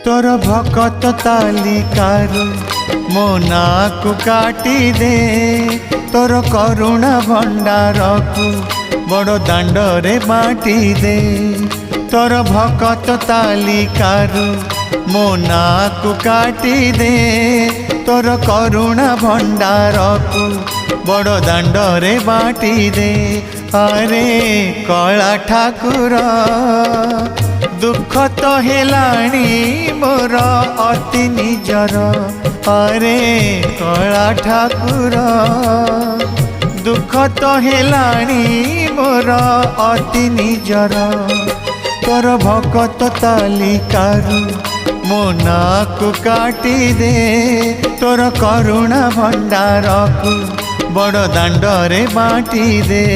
तोर भकत तालिकारु मो नाकु काटी दे तोर करुणा भंडार को बड़ दांडरे बाटी दे तोर भकत तालिकारु मो नाकु काटी दे तोर करुणा भंडार को बड़ दांडरे बाटी दे। अरे कला ठाकुर दुख तो हेलाणी मोर अति निजर। अरे कला ठाकुर दुख तो हेलाणी मोर अति निजर। तोर भकत तालिकारु मो नाकु काटी दे तोर करुणा भंडार को बड़ दांडरे बाटी दे।